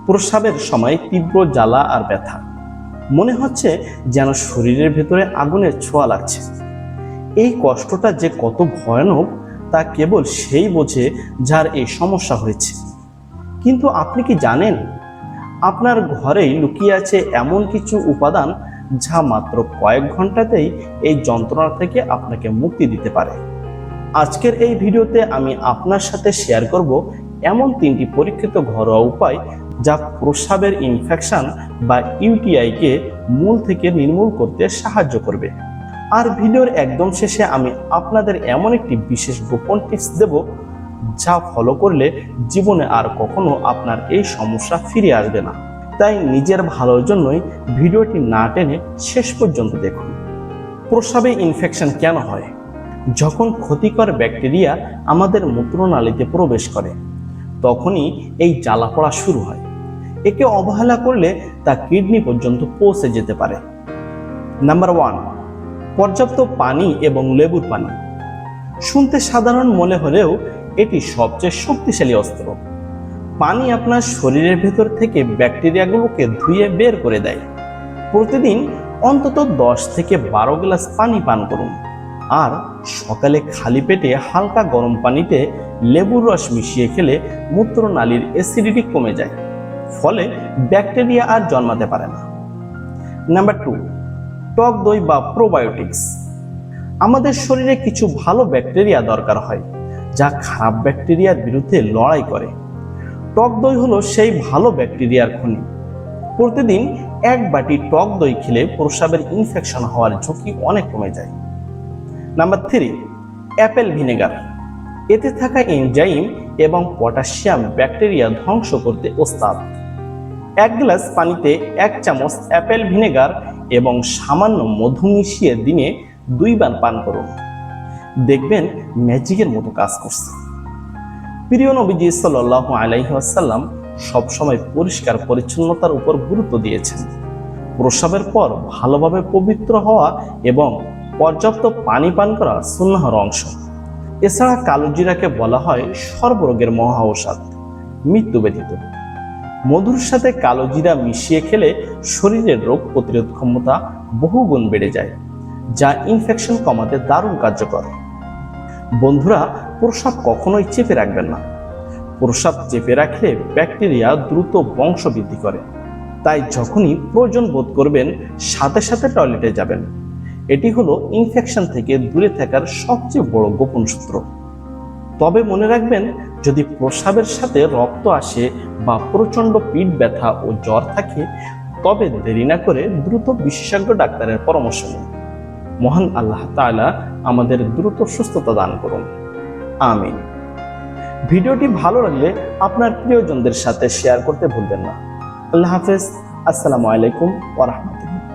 প্রস্রাবের সময় তীব্র জ্বালা আর ব্যথা, মনে হচ্ছে যেন শরীরের ভেতরে আগুনের ছোঁয়া লাগছে। এই কষ্টটা যে কত ভয়ানক তা কেবল সেই বোঝে যার এই সমস্যা হয়েছে। কিন্তু আপনি কি জানেন, আপনার ঘরেই লুকিয়ে আছে এমন কিছু উপাদান যা মাত্র কয়েক ঘন্টাতেই এই যন্ত্রণা থেকে আপনাকে মুক্তি দিতে পারে। আজকের এই ভিডিওতে আমি আপনার সাথে শেয়ার করব এমন 3টি পরীক্ষিত ঘরোয়া উপায় যা প্রস্রাবের ইনফেকশন বা ইউটিআইকে মূল থেকে নির্মূল করতে সাহায্য করবে। আর ভিডিওর একদম শেষে আমি আপনাদের এমন একটি বিশেষ গোপন টিপস দেব যা ফলো করলে জীবনে আর কখনো আপনার এই সমস্যা ফিরে আসবে না। তাই নিজের ভালোর জন্যই ভিডিওটি না টেনে শেষ পর্যন্ত দেখুন। প্রস্রাবে ইনফেকশন কেন হয়? যখন ক্ষতিকর ব্যাকটেরিয়া আমাদের মূত্রনালীতে প্রবেশ করে তখনই এই জ্বালা পোড়া শুরু হয়। একে অবহেলা করলে তা কিডনি পর্যন্ত পৌঁছে যেতে পারে। নাম্বার 1, পর্যাপ্ত পানি এবং লেবুর পানি। শুনতে সাধারণ মনে হলেও এটি সবচেয়ে শক্তিশালী অস্ত্র। পানি আপনার শরীরের ভেতর থেকে ব্যাকটেরিয়াগুলোকে ধুয়ে বের করে দেয়। প্রতিদিন অন্তত 10 থেকে 12 গ্লাস পানি পান করুন। আর সকালে খালি পেটে হালকা গরম পানিতে লেবুর রস মিশিয়ে খেলে মূত্রনালীর অ্যাসিডিটি কমে যায়, ফলে ব্যাকটেরিয়া আর জন্মাতে পারে না। নাম্বার 2, টক দই বা প্রোবায়োটিক্স। আমাদের শরীরে কিছু ভালো ব্যাকটেরিয়া দরকার হয় যা খারাপ ব্যাকটেরিয়ার বিরুদ্ধে লড়াই করে। টক দই হলো সেই ভালো ব্যাকটেরিয়ার খনি। প্রতিদিন 1 বাটি টক দই খেলে প্রস্রাবের ইনফেকশন হওয়ার ঝুঁকি অনেক কমে যায়। Number 3, Apple vinegar. এতে থাকা এনজাইম এবং পটাশিয়াম ব্যাকটেরিয়া ধ্বংস করতে ওস্তাদ। 1 গ্লাস পানিতে 1 চামচ অ্যাপেল ভিনেগার এবং সামান্য মধু মিশিয়ে দিনে 2 বার পান করুন। দেখবেন ম্যাজিকের মতো কাজ করছে। প্রিয় নবীজি সাল্লাল্লাহু আলাইহি ওয়াসাল্লাম সবসময় পরিষ্কার পরিচ্ছন্নতার উপর গুরুত্ব দিয়েছেন। প্রস্রাবের পর ভালোভাবে পবিত্র হওয়া এবং পর্যাপ্ত পানি পান করা সুন্নাহর অংশ। এছাড়া কালো জিরাকে বলা হয় সর্বরোগের মহা ঔষধ, মৃত্যু ব্যতীত। মধুর সাথে কালো জিরা মিশিয়ে খেলে শরীরের রোগ প্রতিরোধ ক্ষমতা বহুগুণ বেড়ে যায়, যা ইনফেকশন কমাতে দারুণ কার্যকর। বন্ধুরা, প্রস্রাব কখনোই চেপে রাখবেন না। প্রস্রাব চেপে রাখলে ব্যাকটেরিয়া দ্রুত বংশ বৃদ্ধি করে। তাই যখনই প্রয়োজন বোধ করবেন সাথে সাথে টয়লেটে যাবেন। এটি হলো ইনফেকশন থেকে দূরে থাকার সবচেয়ে বড় গোপন সূত্র। তবে মনে রাখবেন, যদি প্রস্রাবের সাথে রক্ত আসে বা প্রচণ্ড পিঠ ব্যথা ও জ্বর থাকে তবে দেরি না করে দ্রুত বিশেষজ্ঞ ডাক্তারের পরামর্শ নিন। মহান আল্লাহ তাআলা আমাদের দ্রুত সুস্থতা দান করুন, আমিন। ভিডিওটি ভালো লাগলে আপনার প্রিয়জনদের সাথে শেয়ার করতে ভুলবেন না। আল্লাহ হাফেজ। আসসালামু আলাইকুম ওয়া রাহমাতুল্লাহ।